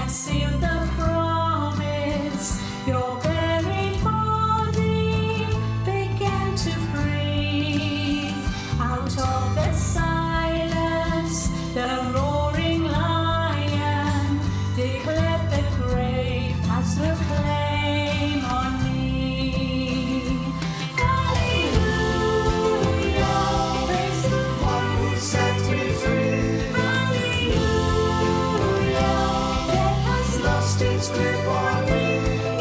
seal the promise. Your very body began to breathe. Out of the silence, the roaring lion declared the grave has no claim on me. Hallelujah, praise the one who set me free. Hallelujah, death has lost its grip on me.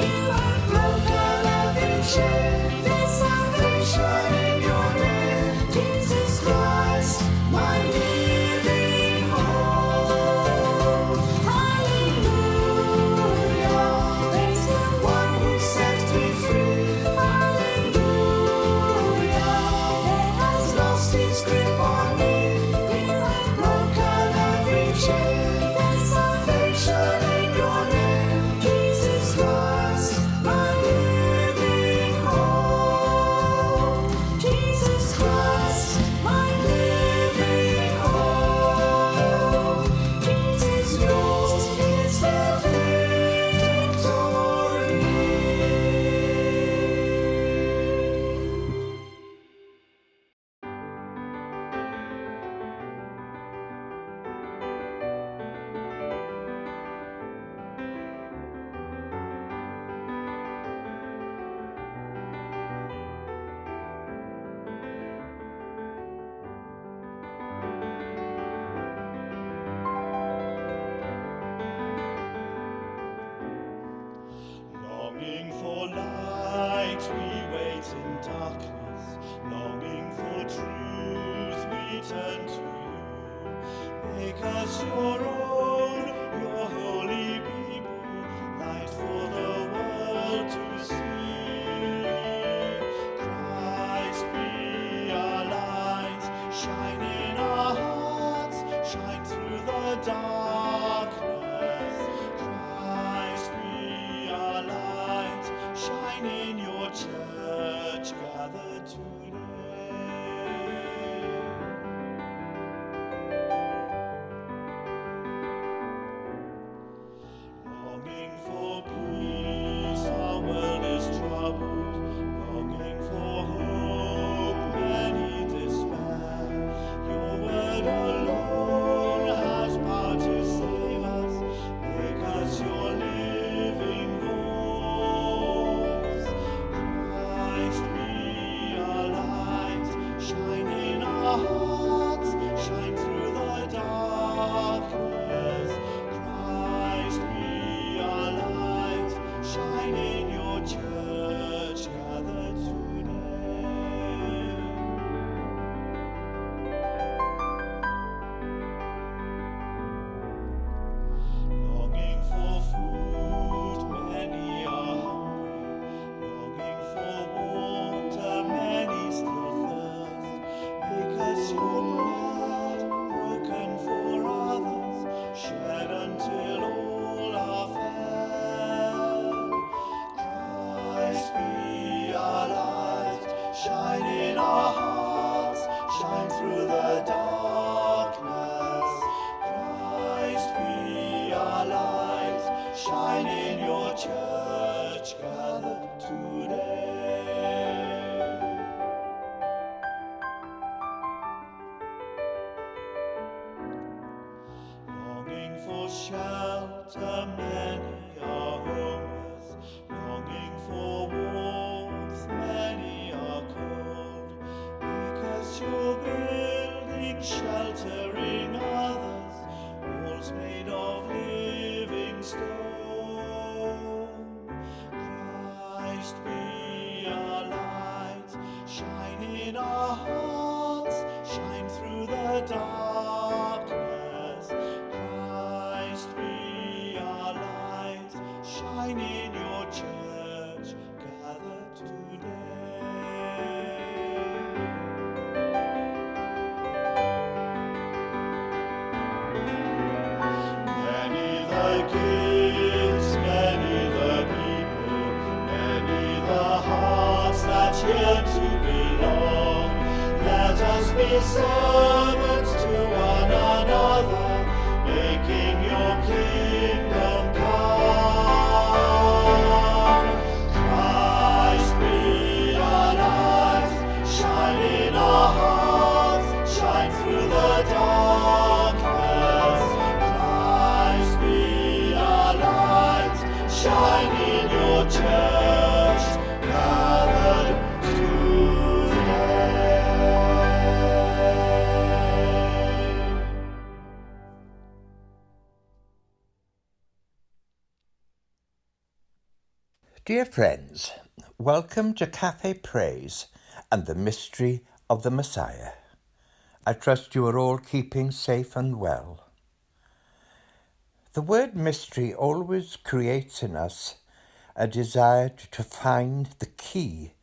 You have broken every chain. There's salvation in your name, Jesus Christ, my living hope. Hallelujah, praise the one who set me free. Hallelujah, death has lost its grip on me. You have broken every chain. There's salvation in your name, Jesus Christ, my living hope. Jesus Christ, my living hope. Jesus, yours is the victory. Longing for light, we wait in darkness. Longing for truth, we turn to you. Make us your own, your holy people, light for the world to see. Christ be our light, shine in our hearts, shine through the darkness. Christ be our light, shine in your church gathered today. Longing for peace, our world is troubled. Longing for hope, many despair. Your word alone has power to save us. Make us your living voice. Christ be our light, shine in our hearts, shine through the darkness. Christ be our light, shine in your church gathered today. Longing for food, many are hungry. Longing for water, many still thirst. Make us your bread, broken for others, shed until all are fed. Christ be our light, shine in our hearts, shine through the darkness. Christ be our light, shine in your church gathered today. Longing for shelter, many are homeless. Longing for warmth, many are cold. Make us your building, sheltering others, walls made of living stone. Christ be our light, shine in our hearts, shine through the darkness. Christ be our light, shine in your church gathered today. Many the gifts, many the people, many the hearts that yearn to belong. Let us be servants to one another, making your kingdom come. Dear friends, welcome to Cafe Praise and the Mystery of the Messiah. I trust you are all keeping safe and well. The word mystery always creates in us a desire to find the key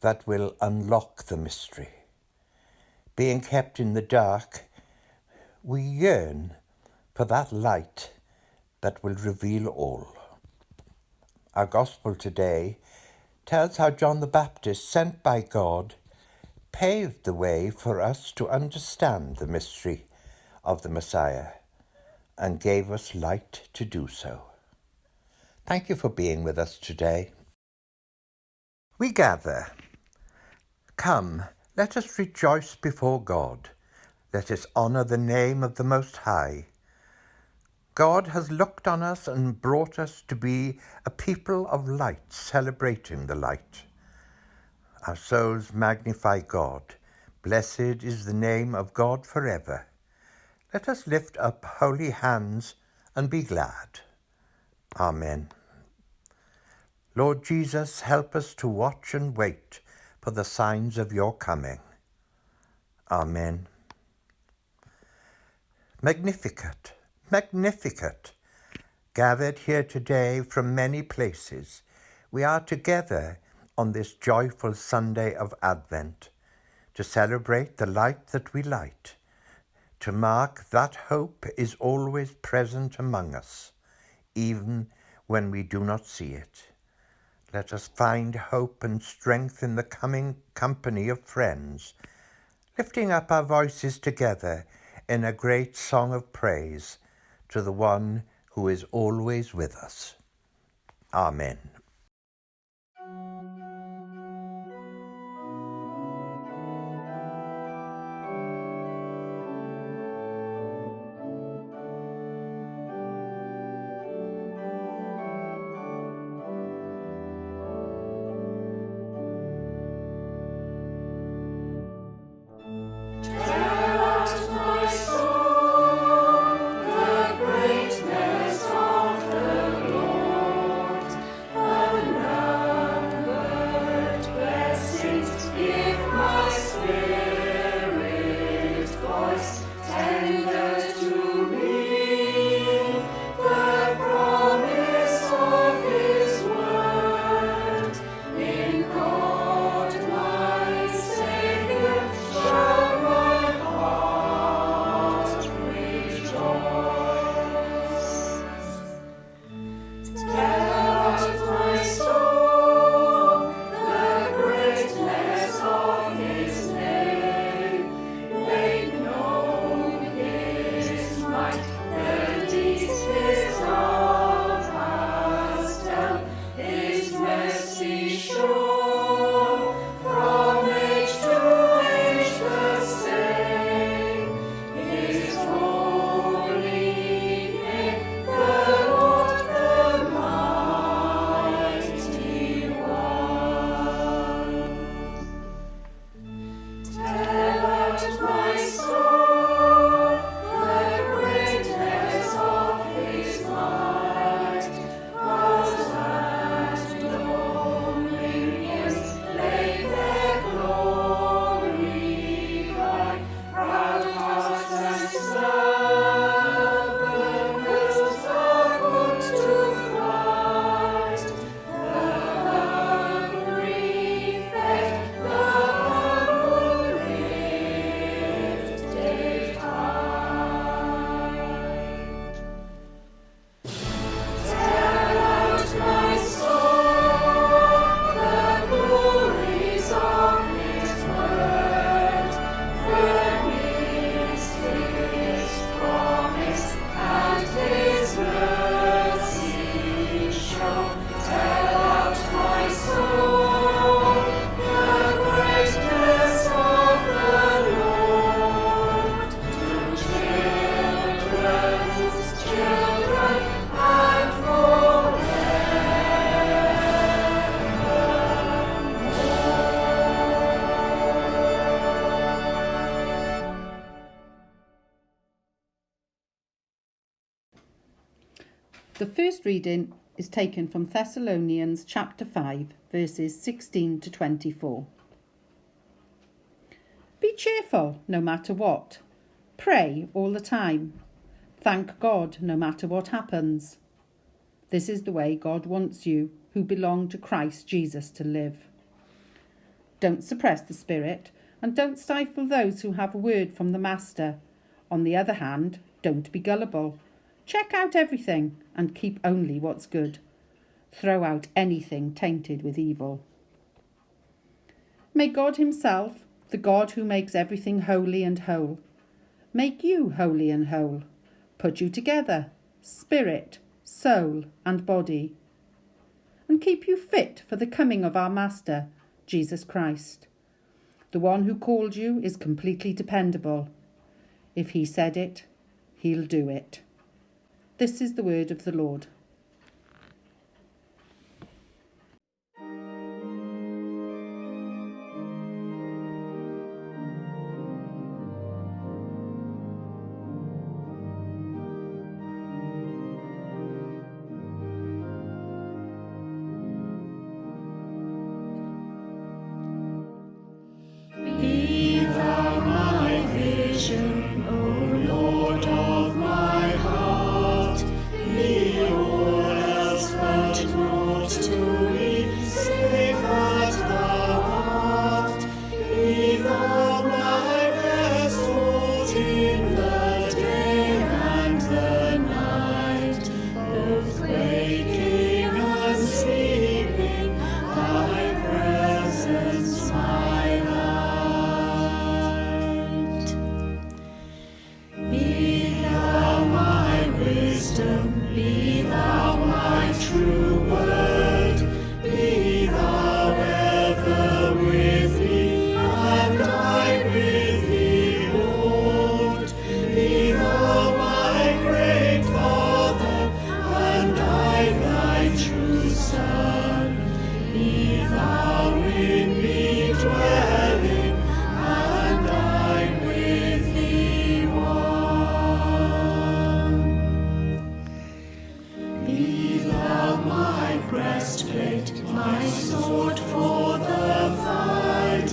that will unlock the mystery. Being kept in the dark, we yearn for that light that will reveal all. Our gospel today tells how John the Baptist, sent by God, paved the way for us to understand the mystery of the Messiah and gave us light to do so. Thank you for being with us today. We gather. Come, let us rejoice before God. Let us honour the name of the Most High. God has looked on us and brought us to be a people of light, celebrating the light. Our souls magnify God. Blessed is the name of God forever. Let us lift up holy hands and be glad. Amen. Lord Jesus, help us to watch and wait for the signs of your coming. Amen. Magnificat, Magnificat. Gathered here today from many places, we are together on this joyful Sunday of Advent to celebrate the light that we light, to mark that hope is always present among us, even when we do not see it. Let us find hope and strength in the coming company of friends, lifting up our voices together in a great song of praise to the one who is always with us. Amen. The first reading is taken from Thessalonians chapter 5, verses 16 to 24. Be cheerful no matter what. Pray all the time. Thank God no matter what happens. This is the way God wants you, who belong to Christ Jesus, to live. Don't suppress the Spirit, and don't stifle those who have a word from the Master. On the other hand, don't be gullible. Check out everything and keep only what's good. Throw out anything tainted with evil. May God himself, the God who makes everything holy and whole, make you holy and whole, put you together, spirit, soul and body, and keep you fit for the coming of our Master, Jesus Christ. The one who called you is completely dependable. If he said it, he'll do it. This is the word of the Lord. Be thou my vision, O Lord of my heart. Be all else but naught to me, save that thou art. Be thou my best thought in the day and the night, both waking and sleeping, thy presence my light. Be thou my wisdom, be thou my true word, be thou ever with me, and I with thee, Lord. Be thou my great Father, and I thy true Son. Be thou in me dwelling, and I with thee one. Be thou my breastplate, my sword for the fight.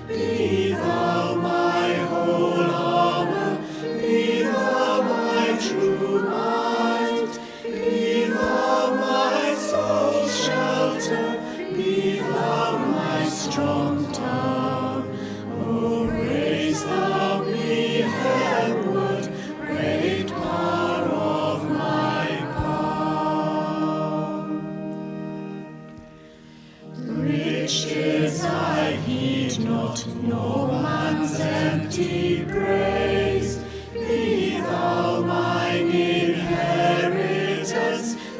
Be thou my whole armor, be thou my true might. Be thou my soul's shelter, be thou my strong tower. O raise thou me heavenward, great power of my power. Riches I heed not, nor man's empty praise. Be thou mine inheritance,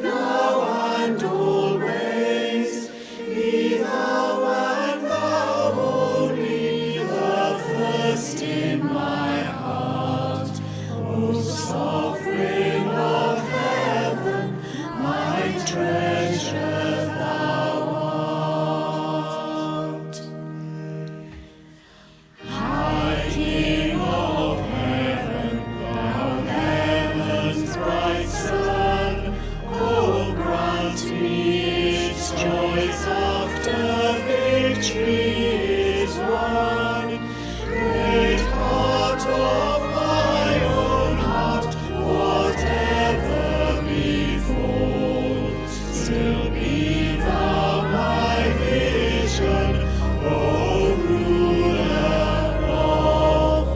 now and always. Be thou and thou only, the first in my heart. O sovereign of heaven, my treasure thou art. High King of heaven, thou heaven's bright sun, oh, grant me its joys after victory is won. Great heart of my own heart, whatever befalls, still be thou my vision, O ruler of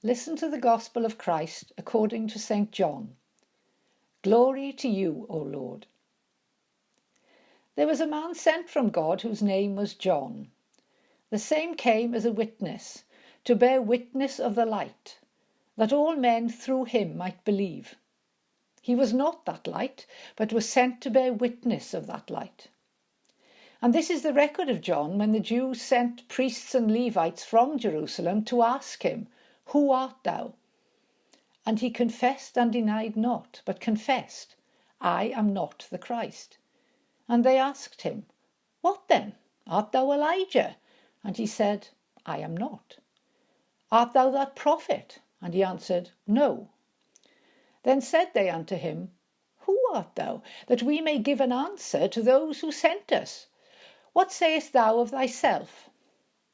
Listen to the Gospel of Christ according to St. John. Glory to you, O Lord. There was a man sent from God whose name was John. The same came as a witness, to bear witness of the light, that all men through him might believe. He was not that light, but was sent to bear witness of that light. And this is the record of John when the Jews sent priests and Levites from Jerusalem to ask him, Who art thou? And he confessed and denied not, but confessed, I am not the Christ. And they asked him, What then? Art thou Elijah? And he said, I am not. Art thou that prophet? And he answered, No. Then said they unto him, Who art thou, that we may give an answer to those who sent us? What sayest thou of thyself?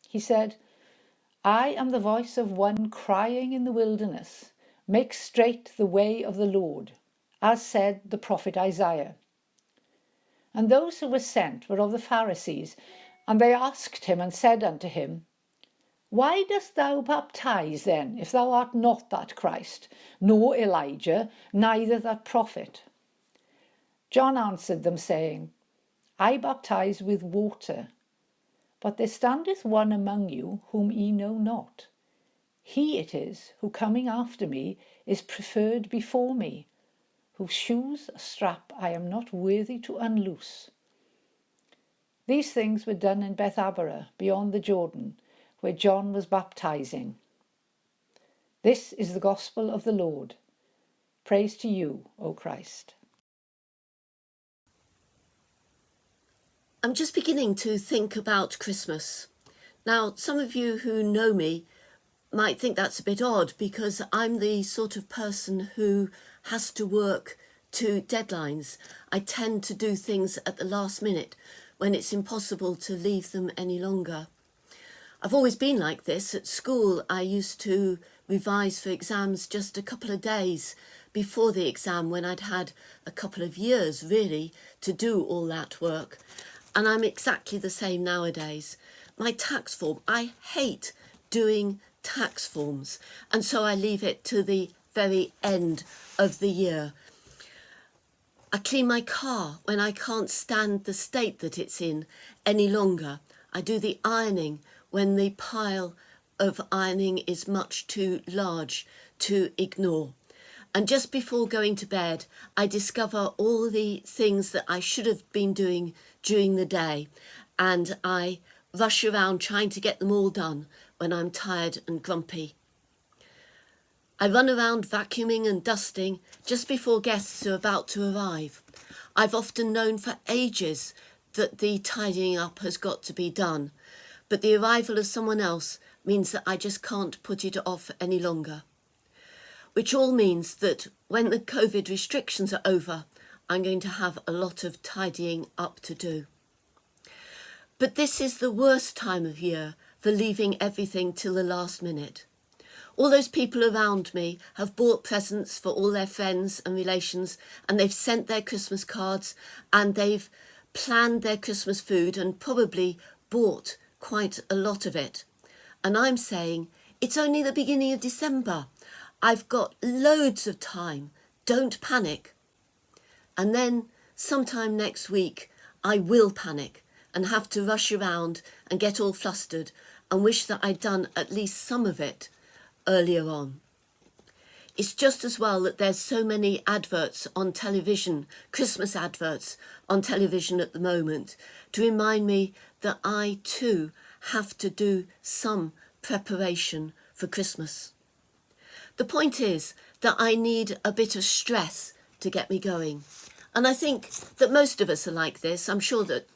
He said, I am the voice of one crying in the wilderness, Make straight the way of the Lord, as said the prophet Isaiah. And those who were sent were of the Pharisees, and they asked him and said unto him, Why dost thou baptize then, if thou art not that Christ, nor Elijah, neither that prophet? John answered them, saying, I baptize with water, but there standeth one among you whom ye know not. He it is who coming after me is preferred before me, whose shoes strap I am not worthy to unloose. These things were done in Bethabara, beyond the Jordan, where John was baptizing. This is the gospel of the Lord. Praise to you, O Christ. I'm just beginning to think about Christmas. Now, some of you who know me might think that's a bit odd because I'm the sort of person who has to work to deadlines. I tend to do things at the last minute when it's impossible to leave them any longer. I've always been like this. At school, I used to revise for exams just a couple of days before the exam when I'd had a couple of years, really, to do all that work. And I'm exactly the same nowadays. My tax form, I hate doing tax forms, and so I leave it to the very end of the year. I clean my car when I can't stand the state that it's in any longer. I do the ironing when the pile of ironing is much too large to ignore. And just before going to bed, I discover all the things that I should have been doing during the day, and I rush around trying to get them all done when I'm tired and grumpy. I run around vacuuming and dusting just before guests are about to arrive. I've often known for ages that the tidying up has got to be done, but the arrival of someone else means that I just can't put it off any longer. Which all means that when the COVID restrictions are over, I'm going to have a lot of tidying up to do. But this is the worst time of year for leaving everything till the last minute. All those people around me have bought presents for all their friends and relations, and they've sent their Christmas cards, and they've planned their Christmas food and probably bought quite a lot of it. And I'm saying, it's only the beginning of December. I've got loads of time. Don't panic. And then sometime next week, I will panic and have to rush around and get all flustered and wish that I'd done at least some of it earlier on. It's just as well that there's so many adverts on television, Christmas adverts on television at the moment, to remind me that I too have to do some preparation for Christmas. The point is that I need a bit of stress to get me going. And I think that most of us are like this. I'm sure that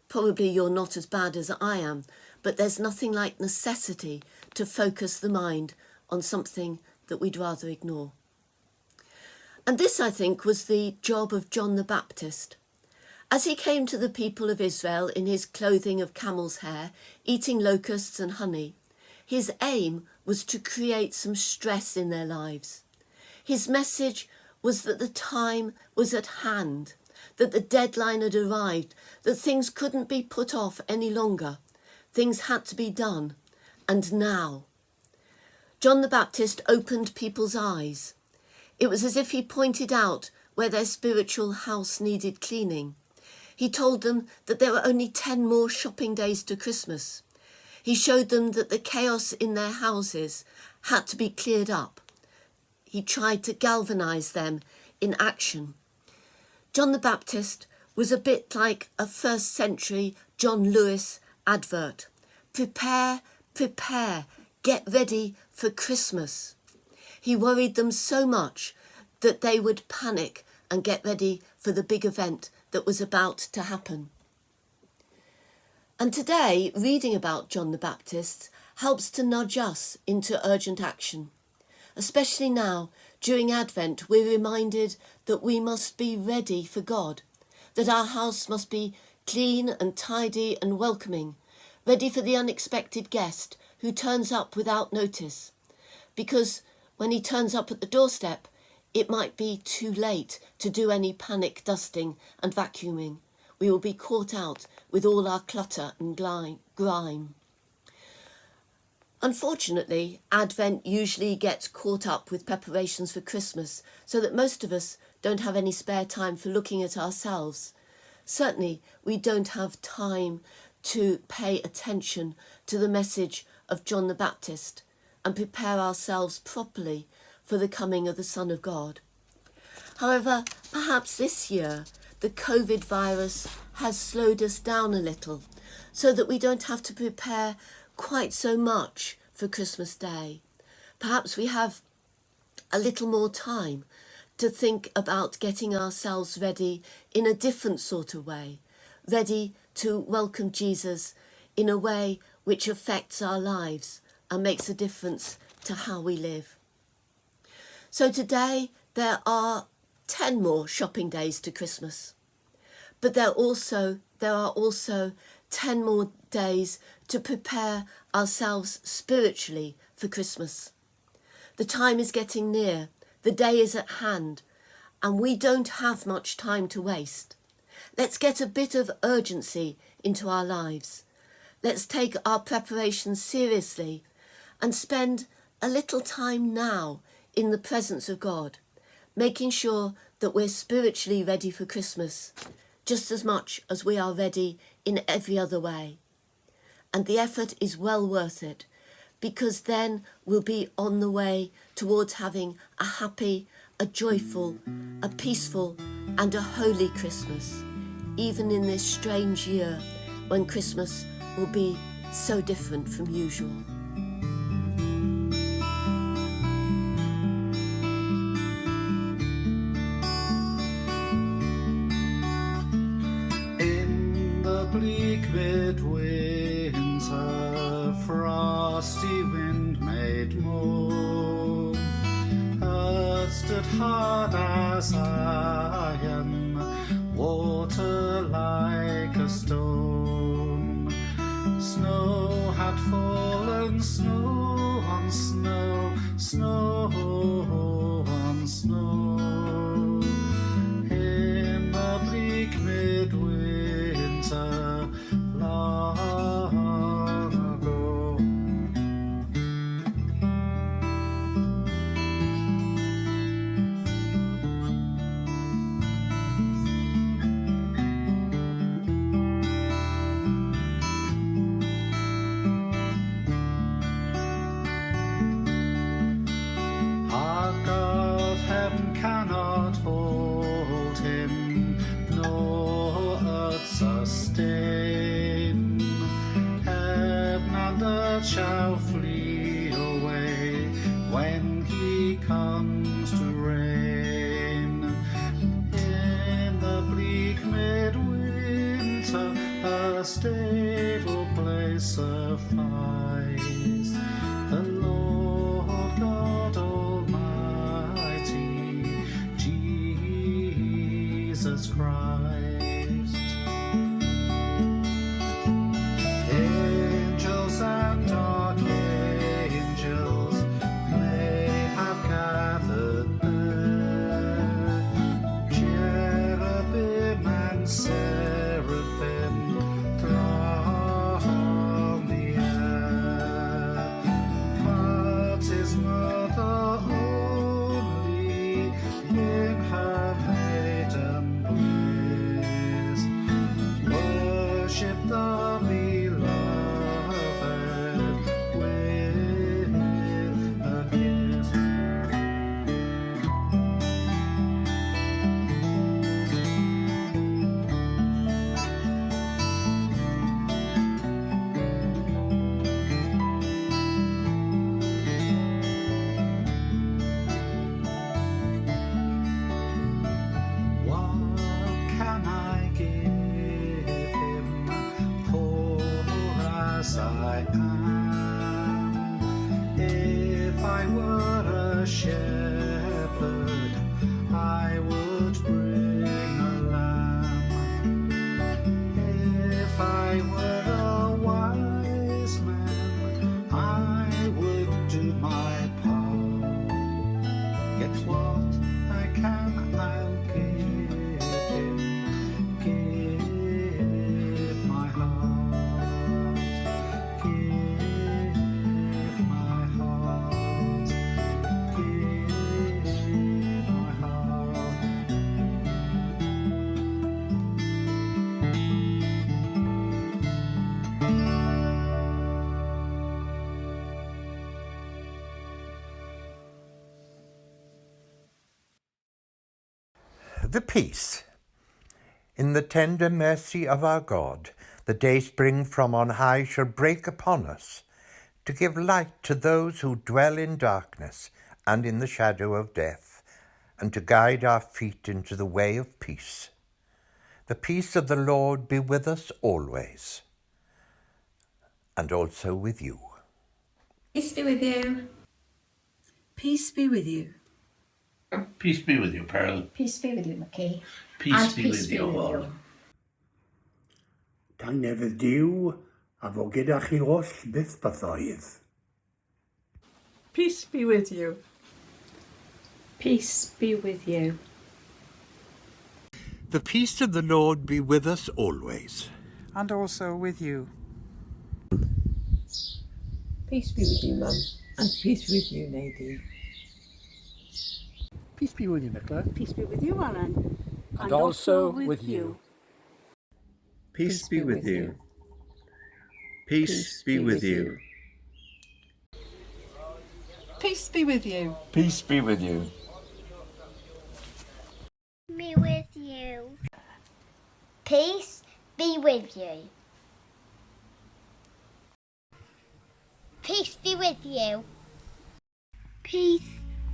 probably you're not as bad as I am, but there's nothing like necessity to focus the mind on something that we'd rather ignore. And this, I think, was the job of John the Baptist. As he came to the people of Israel in his clothing of camel's hair, eating locusts and honey, his aim was to create some stress in their lives. His message was that the time was at hand, that the deadline had arrived, that things couldn't be put off any longer. Things had to be done, and now. John the Baptist opened people's eyes. It was as if he pointed out where their spiritual house needed cleaning. He told them that there were only 10 more shopping days to Christmas. He showed them that the chaos in their houses had to be cleared up. He tried to galvanise them in action. John the Baptist was a bit like a first century John Lewis advert. Prepare, prepare, get ready for Christmas. He worried them so much that they would panic and get ready for the big event that was about to happen. And today, reading about John the Baptist helps to nudge us into urgent action. Especially now, during Advent, we're reminded that we must be ready for God, that our house must be clean and tidy and welcoming, ready for the unexpected guest who turns up without notice. Because when he turns up at the doorstep, it might be too late to do any panic dusting and vacuuming. We will be caught out with all our clutter and grime. Unfortunately, Advent usually gets caught up with preparations for Christmas, so that most of us don't have any spare time for looking at ourselves. Certainly, we don't have time to pay attention to the message of John the Baptist and prepare ourselves properly for the coming of the Son of God. However, perhaps this year, the COVID virus has slowed us down a little, so that we don't have to prepare quite so much for Christmas Day. Perhaps we have a little more time to think about getting ourselves ready in a different sort of way, ready to welcome Jesus in a way which affects our lives and makes a difference to how we live. So today there are 10 more shopping days to Christmas, but there are also 10 more days to prepare ourselves spiritually for Christmas. The time is getting near, the day is at hand, and we don't have much time to waste. Let's get a bit of urgency into our lives. Let's take our preparations seriously and spend a little time now in the presence of God, making sure that we're spiritually ready for Christmas, just as much as we are ready in every other way. And the effort is well worth it, because then we'll be on the way towards having a happy, a joyful, a peaceful and a holy Christmas, even in this strange year when Christmas will be so different from usual. In the bleak midwinter, frosty wind made moan. Earth stood hard as iron, water like a stone. Snow had fallen, snow on snow, snow on snow. In the bleak midwinter, long ago. Our God, heaven cannot hold him, nor earth sustain. Heaven and earth shall flee away when he comes to reign. In the bleak midwinter, a stable place suffice. The Lord God Almighty, Jesus Christ. Angels and archangels, they have gathered there. Cherubim and seraphim throng the air. But his mother only in her maiden bliss worship the beloved with a kiss. What can I give him, poor as I am? I were a shepherd, I would bring a lamb. If I were a wise man, I would do my part. Yet what I can, I'll give him. Give my heart. Give my heart. Give my heart. The peace. In the tender mercy of our God, the day spring from on high shall break upon us, to give light to those who dwell in darkness and in the shadow of death, and to guide our feet into the way of peace. The peace of the Lord be with us always, and also with you. Peace be with you. Peace be with you. Peace be with you, Pearl. Peace be with you, McKee. Peace be with you all. Ta'n nefydd diw, a fo gyda chi oll byth bythoedd. Peace be with you. Peace be with you. The peace of the Lord be with us always. And also with you. Peace be with you, Mum. And peace with you, Nadine. Peace be with you, Nicola. Peace be with you, Alan. And also with you. Peace be with you. Peace be with you. Peace be with you. Peace be with you. Be with you. Peace be with you. Peace be with you. Peace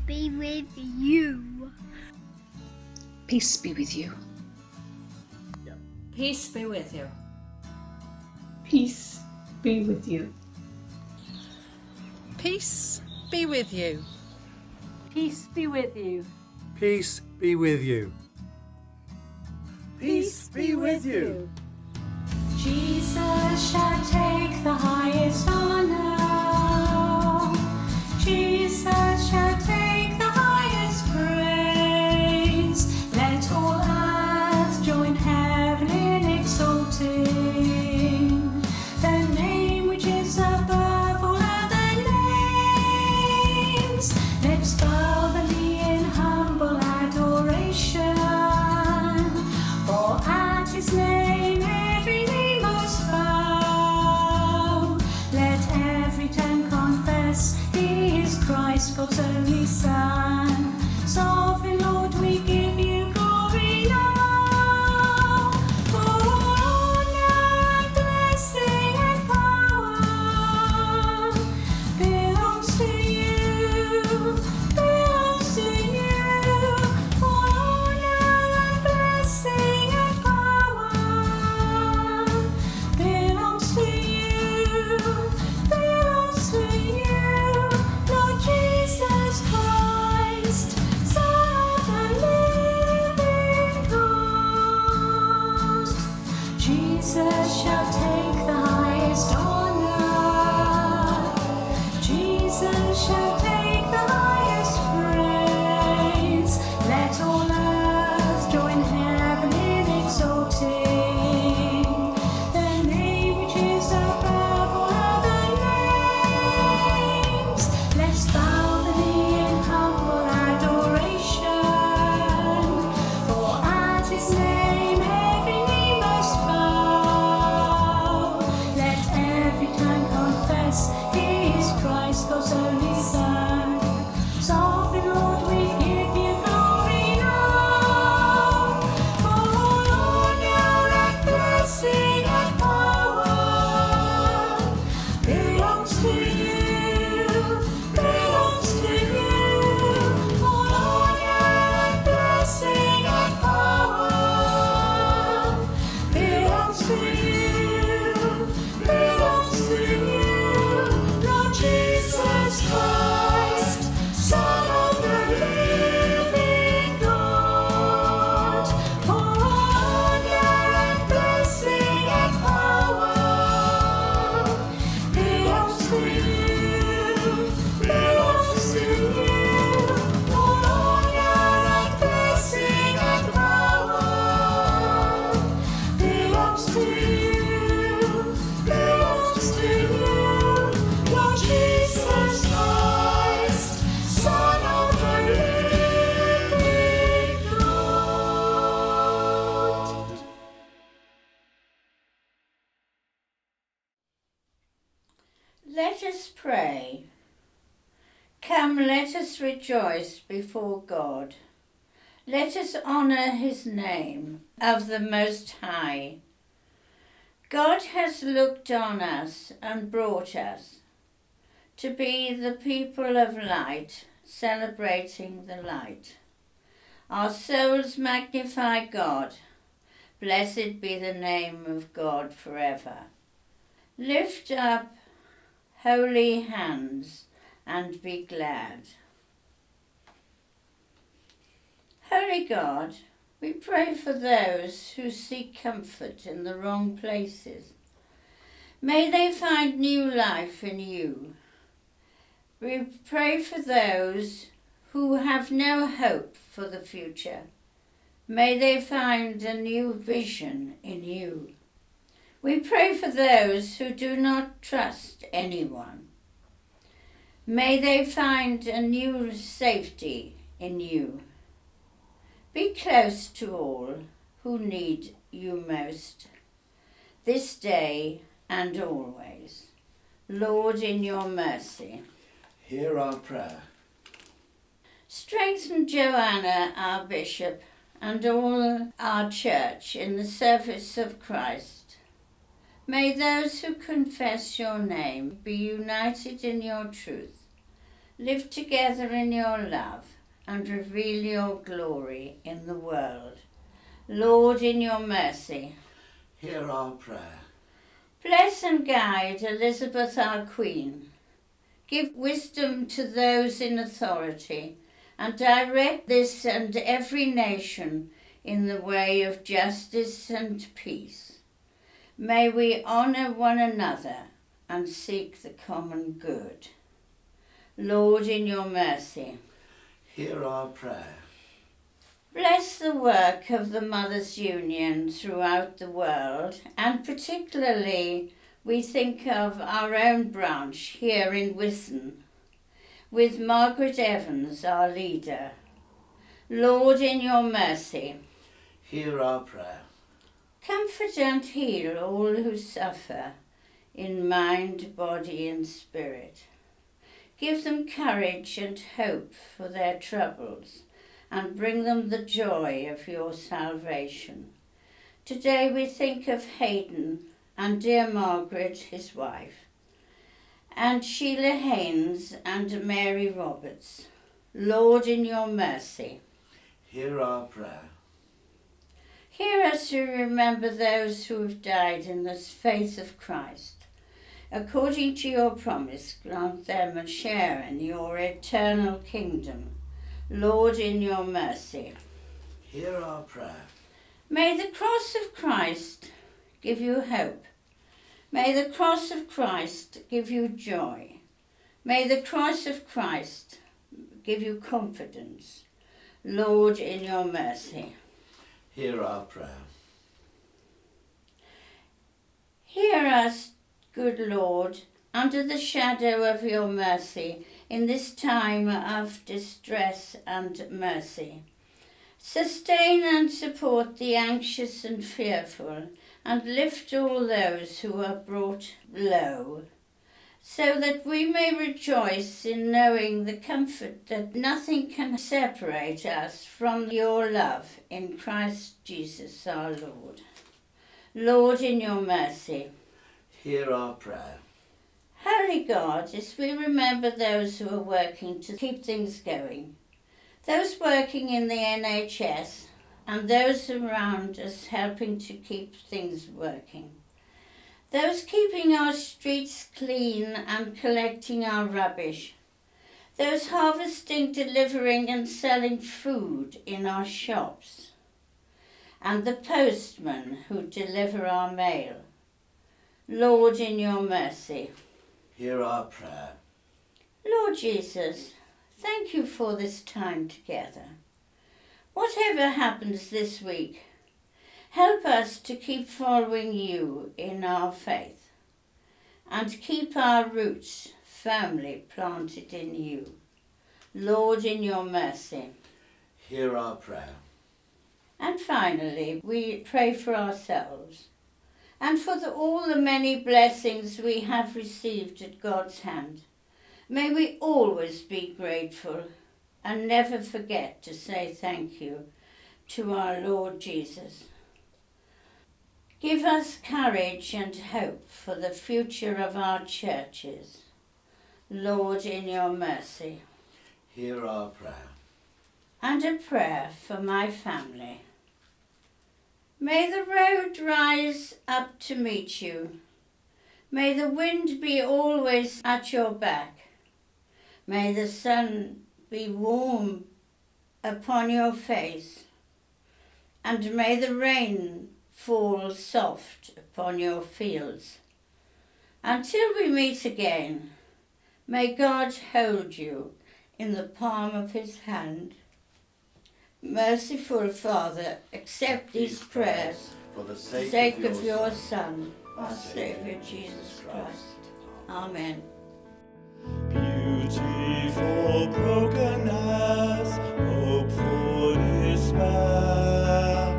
be with you. Peace be with you. Peace be with you. Peace be with you. Peace be with you. Peace be with you. Peace be with you. Peace be with you. Jesus shall take the highest honor. Jesus shall take the highest praise. Let all earth join heaven in exalting the name which is above all other names. Let's bow the knee in humble adoration, for at his name every knee must bow. Let every tongue confess he is Christ, God's only Son. Sovereign Lord, we give you glory now. For honor and blessing and power belongs to you, belongs to you. For honor and blessing and power belongs to you, belongs to you. Lord Jesus Christ, Son pray. Come, let us rejoice before God. Let us honour his name of the Most High. God has looked on us and brought us to be the people of light, celebrating the light. Our souls magnify God. Blessed be the name of God forever. Lift up holy hands and be glad. Holy God, we pray for those who seek comfort in the wrong places. May they find new life in you. We pray for those who have no hope for the future. May they find a new vision in you. We pray for those who do not trust anyone. May they find a new safety in you. Be close to all who need you most, this day and always. Lord, in your mercy, Hear our prayer. strengthen Joanna, our bishop, and all our church in the service of Christ. May those who confess your name be united in your truth, live together in your love, and reveal your glory in the world. Lord, in your mercy, Hear our prayer. bless and guide Elizabeth, our Queen. Give wisdom to those in authority, and direct this and every nation in the way of justice and peace. May we honour one another and seek the common good. Lord, in your mercy, Hear our prayer. bless the work of the Mothers' Union throughout the world, and particularly we think of our own branch here in Wiston, with Margaret Evans, our leader. Lord, in your mercy, Hear our prayer. comfort and heal all who suffer in mind, body and spirit. Give them courage and hope for their troubles, and bring them the joy of your salvation. Today we think of Hayden and dear Margaret, his wife, and Sheila Haynes and Mary Roberts. Lord, in your mercy, Hear our prayer. hear us to remember those who have died in the faith of Christ. According to your promise, grant them a share in your eternal kingdom. Lord, in your mercy, Hear our prayer. may the cross of Christ give you hope. May the cross of Christ give you joy. May the cross of Christ give you confidence. Lord, in your mercy, Hear our prayer. hear us, good Lord, under the shadow of your mercy in this time of distress and mercy. Sustain and support the anxious and fearful, and lift all those who are brought low, so that we may rejoice in knowing the comfort that nothing can separate us from your love in Christ Jesus our Lord. Lord, in your mercy, Hear our prayer. Holy God, as we remember those who are working to keep things going, those working in the NHS and those around us helping to keep things working, those keeping our streets clean and collecting our rubbish, those harvesting, delivering and selling food in our shops, and the postmen who deliver our mail. Lord, in your mercy, Hear our prayer. Lord Jesus, thank you for this time together. Whatever happens this week, help us to keep following you in our faith and keep our roots firmly planted in you. Lord, in your mercy. Hear our prayer. And finally, we pray for ourselves and for all the many blessings we have received at God's hand. May we always be grateful and never forget to say thank you to our Lord Jesus. Give us courage and hope for the future of our churches. Lord, in your mercy. Hear our prayer. And a prayer for my family. May the road rise up to meet you. May the wind be always at your back. May the sun be warm upon your face. And may the rain fall soft upon your fields. Until we meet again, may God hold you in the palm of his hand. Merciful Father, accept these prayers for the sake of your Son, our Saviour Jesus Christ. Amen. Beauty for brokenness, hope for despair.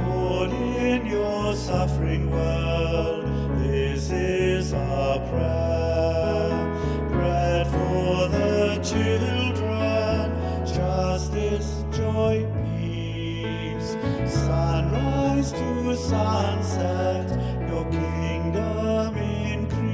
Lord, in your suffering world, this is our prayer. Bread for the children, justice, joy, peace. Sunrise to sunset, your kingdom increase.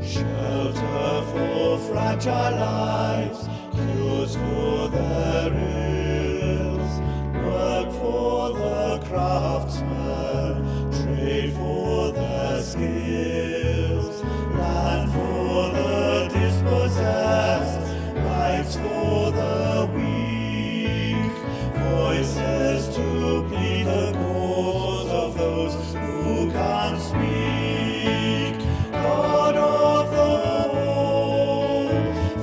Shelter for fragile lives, cures for their ills, work for the craftsmen, trade for their skills, land for the dispossessed, rights for the weak, voices to plead the cause of those who can't speak. God of the old,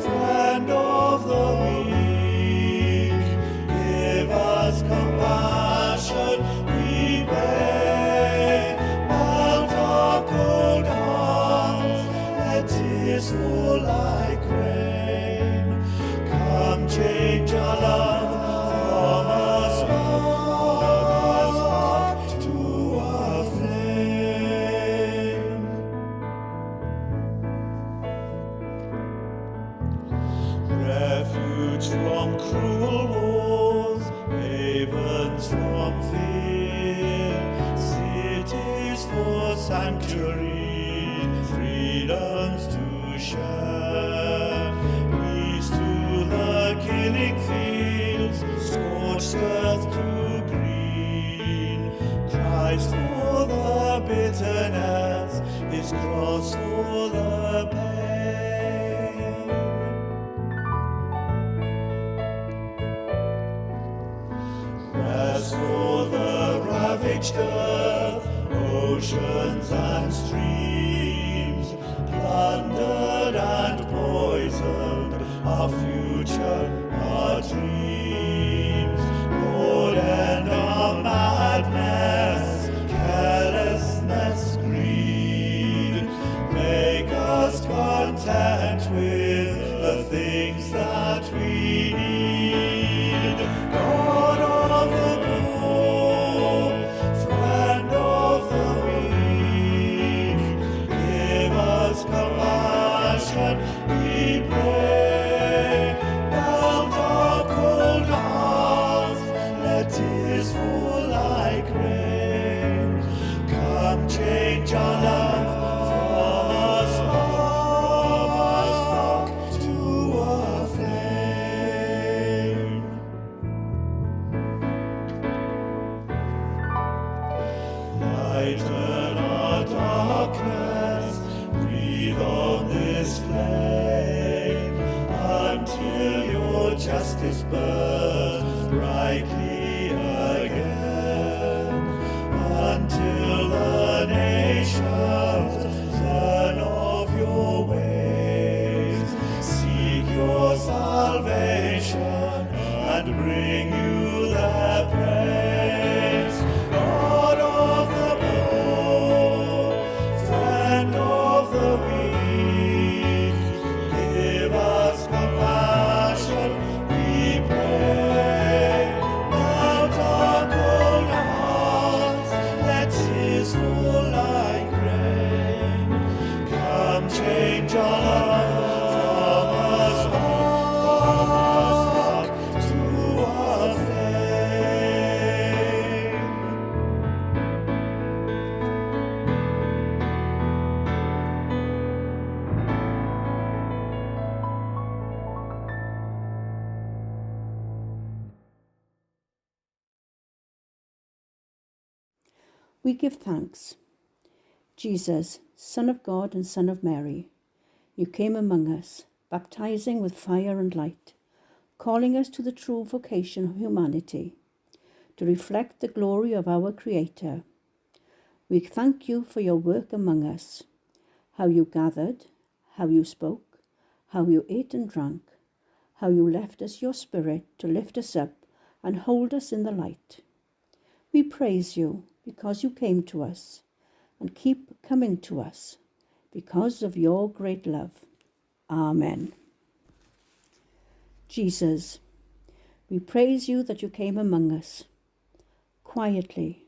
friend of the weak, give us compassion, we pray. Melt our cold hearts, let tears fall like rain. Come change our love from a spark to a flame. Refuge from cruel wars, havens from fear, cities for sanctuary, freedoms to share. Peace to the killing fields, scorched earth to green. Christ for the bitterness, his cross for the pain. Rest for the ravaged earth, oceans and streams, plundered and poisoned, our future, our dreams. Lord, end our madness, carelessness, greed. Make us content with the things that we need. God of the poor, friend of the weak, give us compassion, we pray. Melt our cold hearts, let tears fall like rain. Come change our love from a spark to a flame. Lighten our darkness, breathe on this flame, until your justice burns brightly again, until the nations learn of your ways, seek your salvation, and bring you their praise. God of the poor, friend of the weak, give us compassion, we pray. Melt our cold hearts, let tears We give thanks. Jesus, Son of God and Son of Mary, you came among us, baptizing with fire and light, calling us to the true vocation of humanity, to reflect the glory of our Creator. We thank you for your work among us, how you gathered, how you spoke, how you ate and drank, how you left us your Spirit to lift us up and hold us in the light. We praise you because you came to us and keep coming to us because of your great love. Amen. Jesus, we praise you that you came among us, quietly,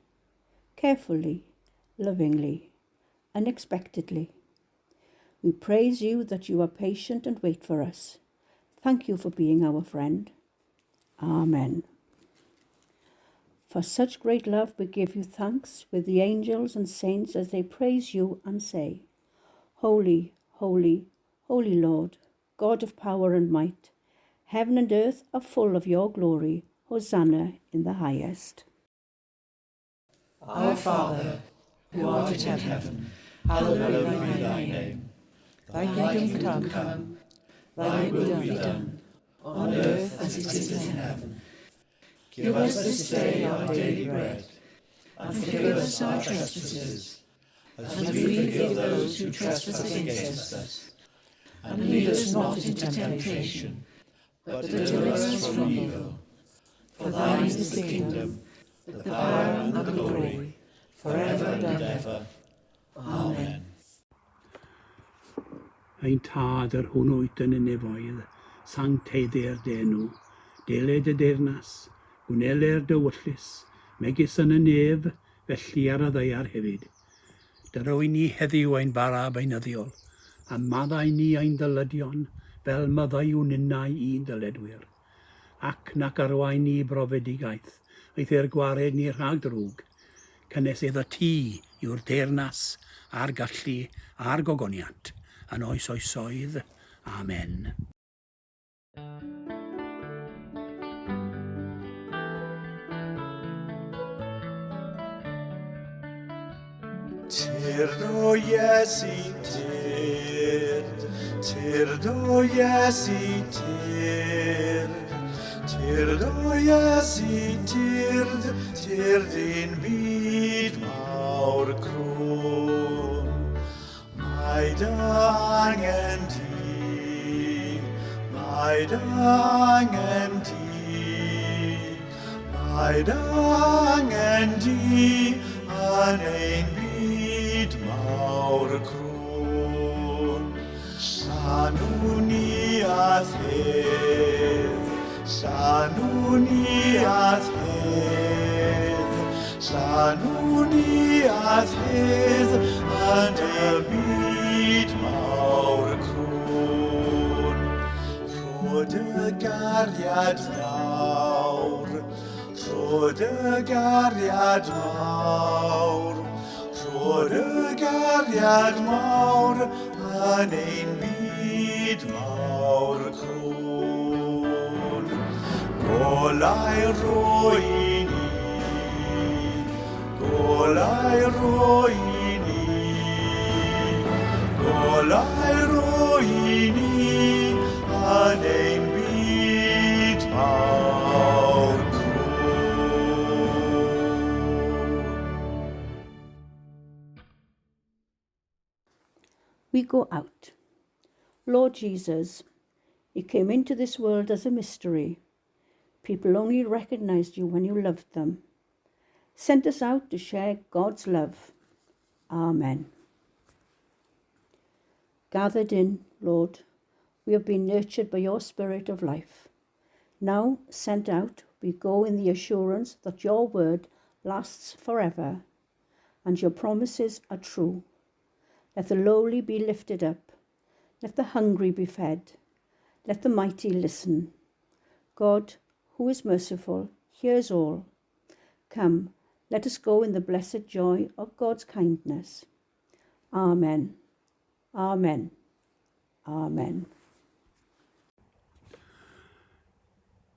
carefully, lovingly, unexpectedly. We praise you that you are patient and wait for us. Thank you for being our friend. Amen. For such great love we give you thanks with the angels and saints as they praise you and say, Holy, holy, holy Lord, God of power and might, heaven and earth are full of your glory. Hosanna in the highest. Our Father, who art in heaven, hallowed be thy name. Thy kingdom come, thy will be done, on earth as it is in heaven. Give us this day our daily bread, and forgive us our trespasses, as we forgive those who trespass against us. And lead us not into temptation, but deliver us from evil. For thine is the kingdom, the power and the glory, forever and ever. Amen. Ein tad yr hwn oedden yn efoedd, sancteiddau'r denw, deled y deyrnas, gwneler dywyllus, megis yn y nef, felly ar y ddeiar hefyd. Dyro i ni heddiw ein bara beinyddiol, a maddau ni ein dylydion, fel maddau yw'n unnau i'n dyledwyr. Ac nac arwain ni brofedigaeth, aeth e'r gwared ni rhag drwg, cynnes iddo ti yw'r deyrnas, a'r gallu, a'r gogoniant, yn oes oesoedd. Amen. Tyrd o Iesu, tyrd, tyrd o Iesu, tyrd, tyrd o Iesu, tyrd, tyrd i'n byd mawr crwn. Mae dy angen di, mae dy angen di, mae dy angen di, yn ein byd mawr crwn. Llanw ni a thedd, llanw ni a thedd, llanw ni a thedd, yn y byd mawr crwn. Rhod y gariad nawr, rhod y gariad mawr, rhod y gariad mawr, yn ein byd mawr crwn. Golau roi ni, golau roi ni, golau roi ni, yn ein byd mawr crwn. We go out. Lord Jesus, you came into this world as a mystery. People only recognized you when you loved them. Sent us out to share God's love. Amen. Gathered in, Lord, we have been nurtured by your spirit of life. Now, sent out, we go in the assurance that your word lasts forever and your promises are true. Let the lowly be lifted up. Let the hungry be fed. Let the mighty listen. God, who is merciful, hears all. Come, let us go in the blessed joy of God's kindness. Amen. Amen. Amen.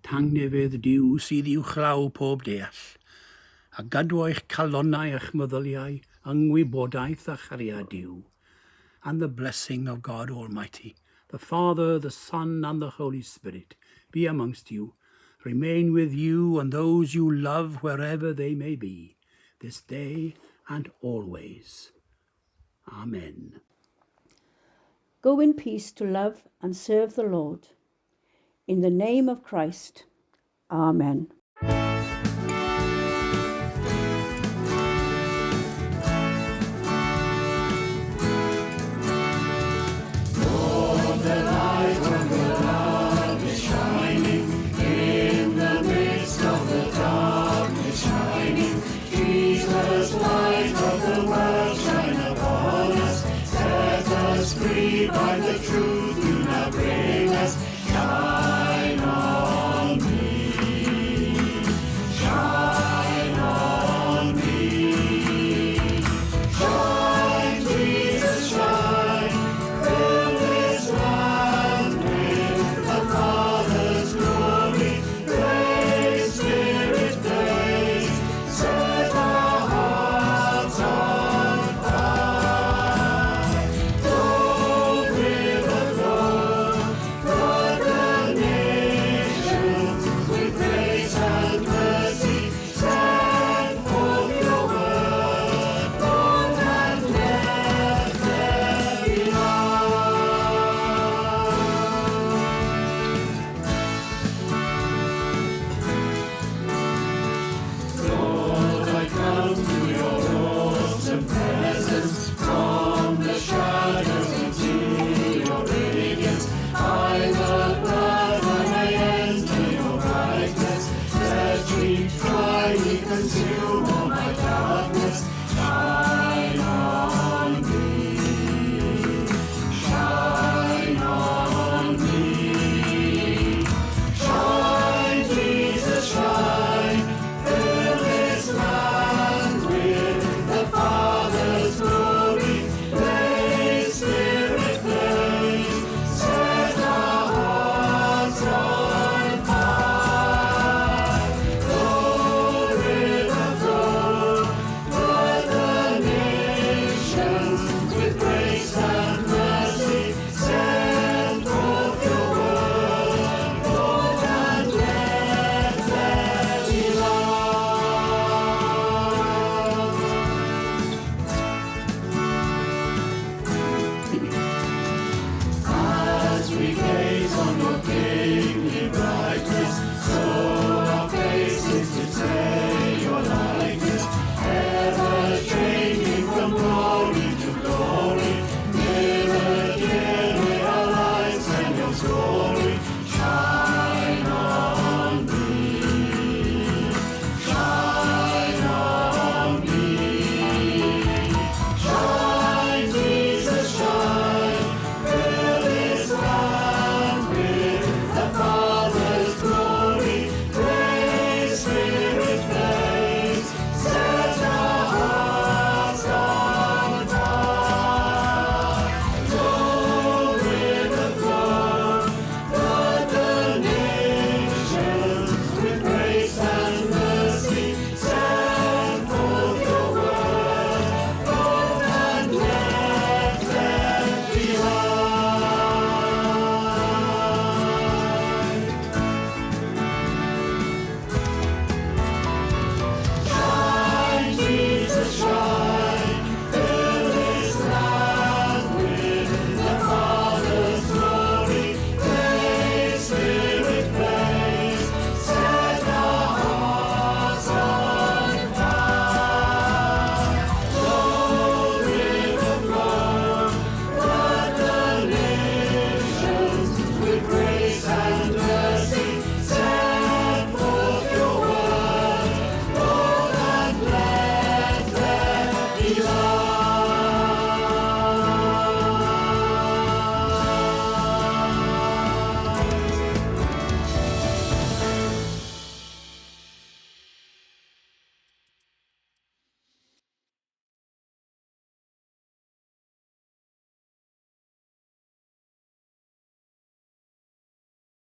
Tangnefydd diw sydd i'w chlaw pob deall, a gadwa eich calonnau eich meddyliau, yngwybodaeth a chariad Duw, and the blessing of God Almighty, the Father, the Son, and the Holy Spirit, be amongst you, remain with you and those you love wherever they may be, this day and always. Amen. Go in peace to love and serve the Lord. In the name of Christ. Amen. Free by the truth.